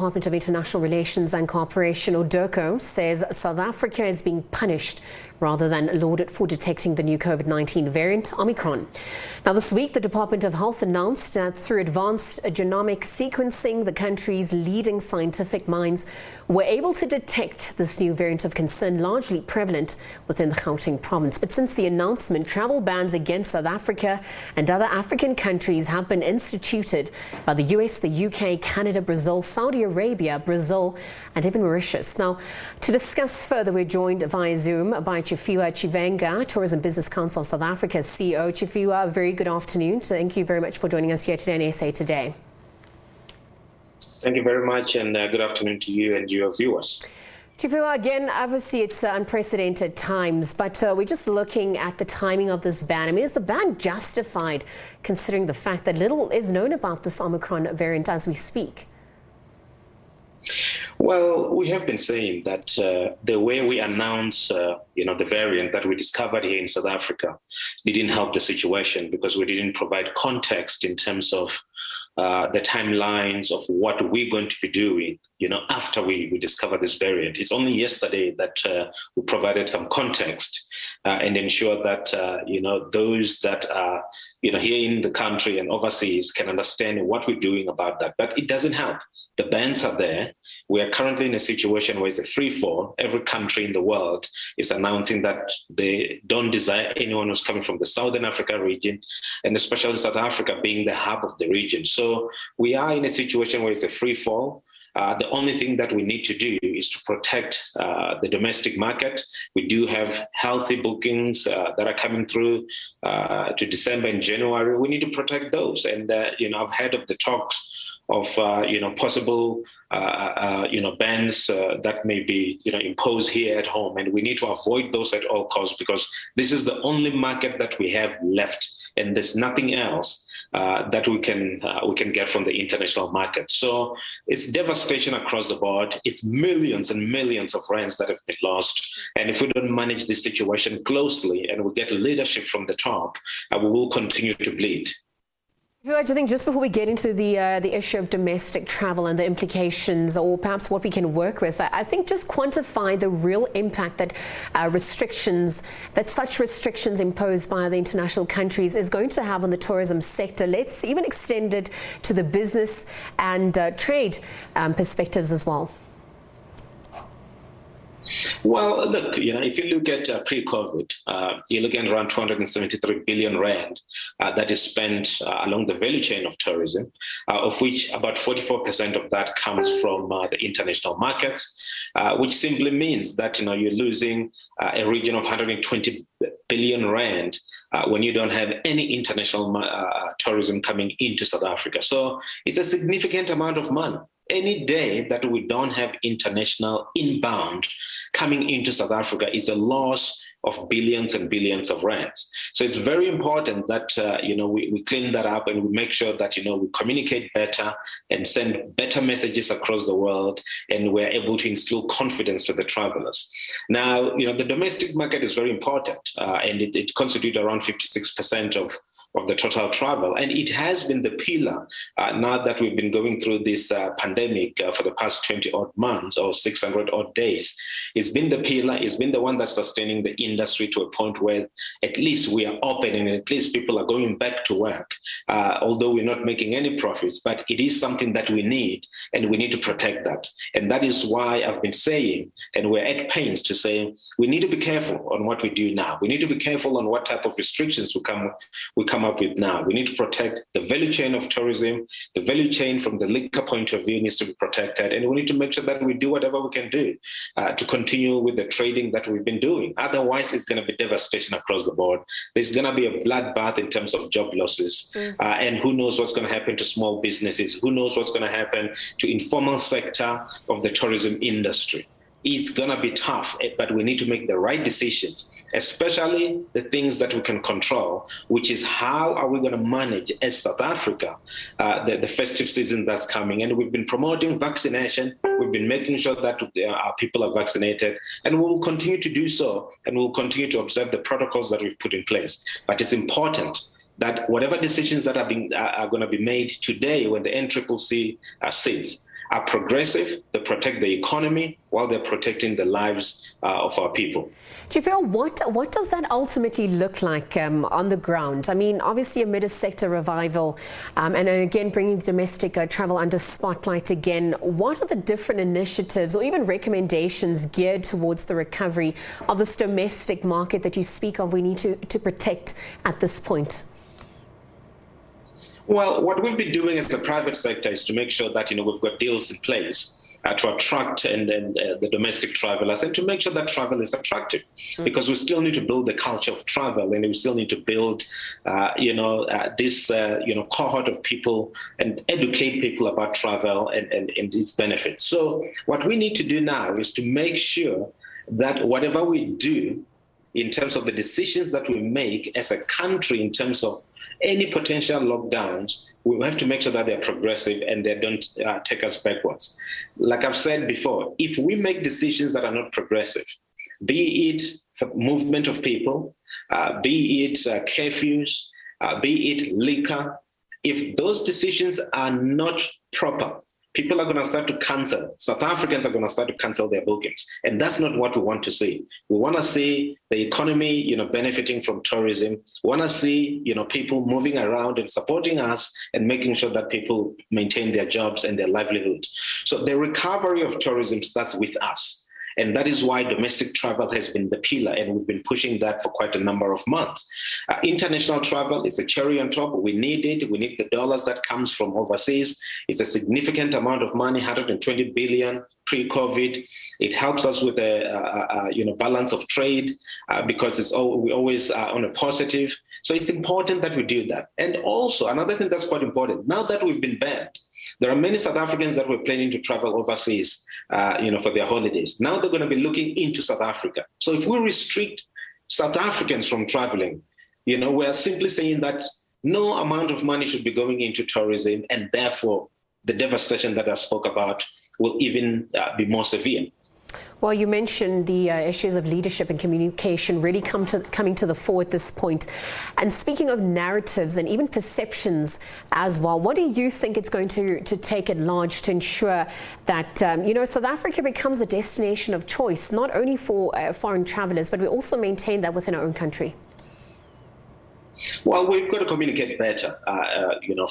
Department of International Relations and Cooperation, or DIRCO, says South Africa is being punished rather than lauded for detecting the new COVID-19 variant, Omicron. Now, this week, the Department of Health announced that through advanced genomic sequencing, the country's leading scientific minds were able to detect this new variant of concern, largely prevalent within the Gauteng province. But since the announcement, travel bans against South Africa and other African countries have been instituted by the US, the UK, Canada, Brazil, Saudi Arabia, Brazil, and even Mauritius. Now, to discuss further, we're joined via Zoom by Tshifhiwa Tshivhengwa, Tourism Business Council of South Africa CEO. Tshifhiwa, very good afternoon. Thank you very much for joining us here today on SA Today. Thank you very much, and good afternoon to you and your viewers. Tshifhiwa, again, obviously it's unprecedented times, but we're just looking at the timing of this ban. I mean, is the ban justified considering the fact that little is known about this Omicron variant as we speak? Well, we have been saying that the way we announce, the variant that we discovered here in South Africa didn't help the situation because we didn't provide context in terms of the timelines of what we're going to be doing, after we discover this variant. It's only yesterday that we provided some context and ensured that, those that are, here in the country and overseas can understand what we're doing about that. But it doesn't help. The bans are there. We are currently in a situation where it's a free fall. Every country in the world is announcing that they don't desire anyone who's coming from the Southern Africa region, and especially South Africa being the hub of the region. So we are in a situation where it's a free fall. The only thing that we need to do is to protect the domestic market. We do have healthy bookings that are coming through to December and January. We need to protect those. And, I've heard of the talks of, possible, bans that may be, imposed here at home. And we need to avoid those at all costs because this is the only market that we have left. And there's nothing else that we can get from the international market. So it's devastation across the board. It's millions and millions of rands that have been lost. And if we don't manage this situation closely and we get leadership from the top, we will continue to bleed. I think just before we get into the issue of domestic travel and the implications, or perhaps what we can work with, I think just quantify the real impact that such restrictions imposed by the international countries is going to have on the tourism sector. Let's even extend it to the business and trade perspectives as well. Well, look, if you look at pre-COVID, you're looking at around 273 billion rand that is spent along the value chain of tourism, of which about 44% of that comes from the international markets, which simply means that, you're losing a region of 120 billion rand when you don't have any international tourism coming into South Africa. So it's a significant amount of money. Any day that we don't have international inbound coming into South Africa is a loss of billions and billions of rands. So it's very important that, we clean that up and we make sure that, we communicate better and send better messages across the world, and we're able to instill confidence to the travelers. Now, the domestic market is very important, and it constitutes around 56% of the total travel. And it has been the pillar, now that we've been going through this pandemic for the past 20 odd months or 600 odd days. It's been the pillar, it's been the one that's sustaining the industry to a point where at least we are open and at least people are going back to work, although we're not making any profits, but it is something that we need and we need to protect that. And that is why I've been saying, and we're at pains to say, we need to be careful on what we do now. We need to be careful on what type of restrictions we come up with now. We need to protect the value chain of tourism. The value chain from the liquor point of view needs to be protected, and we need to make sure that we do whatever we can do to continue with the trading that we've been doing. Otherwise, it's going to be devastation across the board. There's going to be a bloodbath in terms of job losses, and who knows what's going to happen to small businesses? Who knows what's going to happen to informal sector of the tourism industry? It's going to be tough, but we need to make the right decisions, especially the things that we can control, which is how are we going to manage as South Africa the festive season that's coming. And we've been promoting vaccination. We've been making sure that our people are vaccinated, and we will continue to do so, and we'll continue to observe the protocols that we've put in place. But it's important that whatever decisions that are going to be made today when the NCCC sits, are progressive, they protect the economy while they're protecting the lives of our people. Tshifhiwa, what does that ultimately look like on the ground? I mean, obviously amid a sector revival and again bringing domestic travel under spotlight again, what are the different initiatives or even recommendations geared towards the recovery of this domestic market that you speak of we need to protect at this point? Well, what we've been doing as the private sector is to make sure that, we've got deals in place to attract the domestic travelers and to make sure that travel is attractive, because we still need to build the culture of travel, and we still need to build, this, cohort of people and educate people about travel and its benefits. So what we need to do now is to make sure that whatever we do in terms of the decisions that we make as a country in terms of any potential lockdowns, we have to make sure that they're progressive and they don't take us backwards. Like I've said before, if we make decisions that are not progressive, be it for movement of people, be it curfews, be it liquor, if those decisions are not proper, people are going to start to cancel. South Africans are going to start to cancel their bookings. And that's not what we want to see. We want to see the economy, benefiting from tourism. We want to see, people moving around and supporting us and making sure that people maintain their jobs and their livelihood. So the recovery of tourism starts with us. And that is why domestic travel has been the pillar, and we've been pushing that for quite a number of months. International travel is a cherry on top. We need it. We need the dollars that comes from overseas. It's a significant amount of money, 120 billion pre-COVID. It helps us with a balance of trade because we always are on a positive. So it's important that we do that. And also another thing that's quite important, now that we've been banned, there are many South Africans that were planning to travel overseas, for their holidays. Now they're going to be looking into South Africa. So if we restrict South Africans from traveling, we're simply saying that no amount of money should be going into tourism, and therefore the devastation that I spoke about will even be more severe. Well, you mentioned the issues of leadership and communication really coming to the fore at this point. And speaking of narratives and even perceptions as well, what do you think it's going to take at large to ensure that, South Africa becomes a destination of choice, not only for foreign travelers, but we also maintain that within our own country? Well, we've got to communicate better,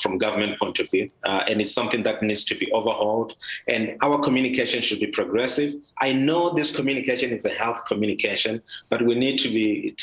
from government point of view, and it's something that needs to be overhauled. And our communication should be progressive. I know this communication is a health communication, but we need to be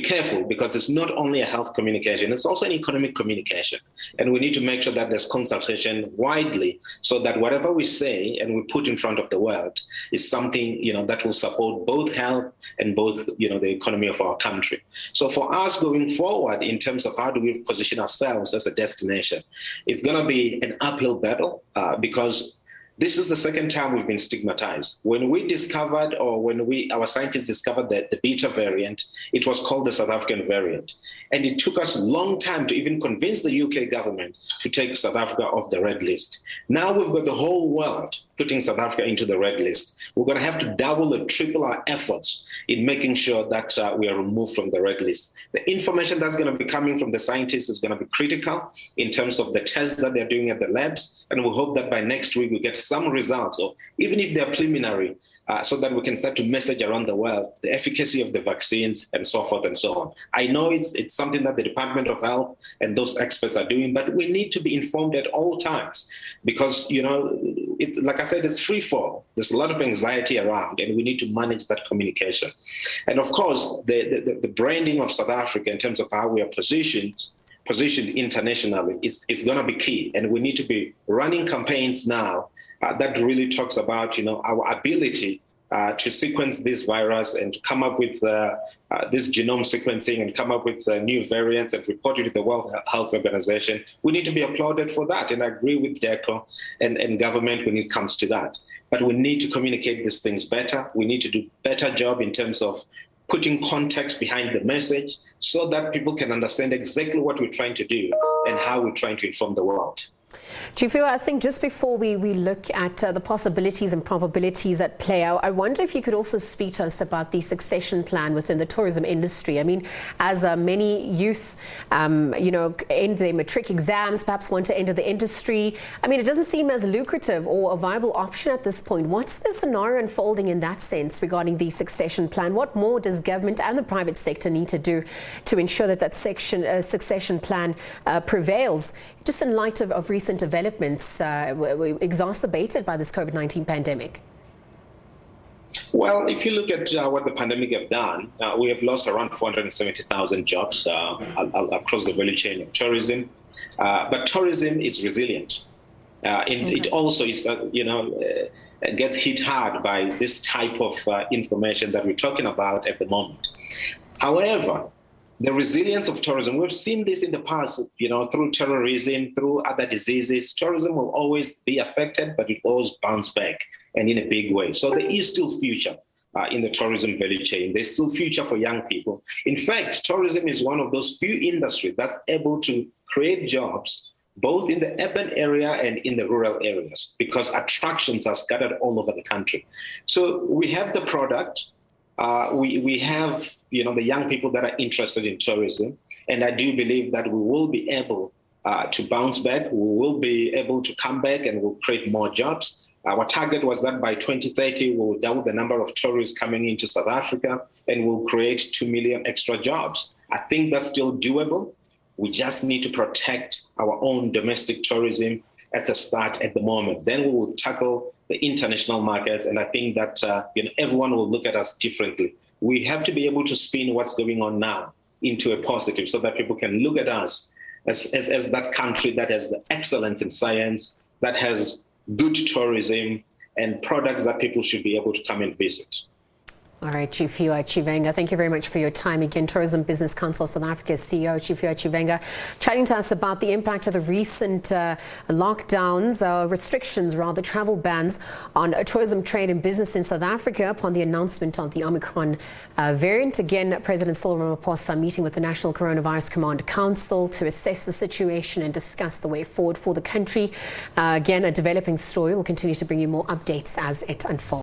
careful, because it's not only a health communication; it's also an economic communication. And we need to make sure that there's consultation widely, so that whatever we say and we put in front of the world is something that will support both health and both the economy of our country. So for us going forward, in terms of how do we position ourselves as a destination, it's going to be an uphill battle because this is the second time we've been stigmatized. When we discovered, or when our scientists discovered that the beta variant, it was called the South African variant. And it took us a long time to even convince the UK government to take South Africa off the red list. Now we've got the whole world putting South Africa into the red list. We're going to have to double or triple our efforts in making sure that we are removed from the red list. The information that's going to be coming from the scientists is going to be critical in terms of the tests that they're doing at the labs. And we hope that by next week we get some results, or even if they're preliminary, so that we can start to message around the world the efficacy of the vaccines and so forth and so on. I know it's something that the Department of Health and those experts are doing, but we need to be informed at all times because, like I said, it's free fall. There's a lot of anxiety around, and we need to manage that communication. And of course, the branding of South Africa in terms of how we are positioned internationally is going to be key. And we need to be running campaigns now that really talks about, our ability to sequence this virus and to come up with this genome sequencing and come up with new variants and report it to the World Health Organization. We need to be applauded for that. And I agree with DIRCO and government when it comes to that. But we need to communicate these things better. We need to do a better job in terms of putting context behind the message so that people can understand exactly what we're trying to do and how we're trying to inform the world. Tshiphiwa, I think just before we look at the possibilities and probabilities at play, I wonder if you could also speak to us about the succession plan within the tourism industry. I mean, as many youth, end their matric exams, perhaps want to enter the industry. I mean, it doesn't seem as lucrative or a viable option at this point. What's the scenario unfolding in that sense regarding the succession plan? What more does government and the private sector need to do to ensure that that succession plan prevails, just in light of recent developments exacerbated by this COVID-19 pandemic? Well, if you look at what the pandemic have done, we have lost around 470,000 jobs across the value chain of tourism. But tourism is resilient. It also is, gets hit hard by this type of information that we're talking about at the moment. However, the resilience of tourism, we've seen this in the past, through terrorism, through other diseases. Tourism will always be affected, but it always bounce back, and in a big way. So there is still future in the tourism value chain. There's still future for young people. In fact, tourism is one of those few industries that's able to create jobs both in the urban area and in the rural areas, because attractions are scattered all over the country. So we have the product. We have, the young people that are interested in tourism, and I do believe that we will be able to bounce back. We will be able to come back, and we'll create more jobs. Our target was that by 2030, we'll double the number of tourists coming into South Africa, and we'll create 2 million extra jobs. I think that's still doable. We just need to protect our own domestic tourism as a start at the moment. Then we will tackle the international markets, and I think that everyone will look at us differently. We have to be able to spin what's going on now into a positive, so that people can look at us as that country that has the excellence in science, that has good tourism and products that people should be able to come and visit. All right, Tshiphiwa Tshivhengwa, thank you very much for your time. Again, Tourism Business Council South Africa's CEO, Tshiphiwa Tshivhengwa, chatting to us about the impact of the recent lockdowns, restrictions, travel bans on tourism, trade and business in South Africa upon the announcement of the Omicron variant. Again, President Cyril Ramaphosa meeting with the National Coronavirus Command Council to assess the situation and discuss the way forward for the country. Again, a developing story. We'll continue to bring you more updates as it unfolds.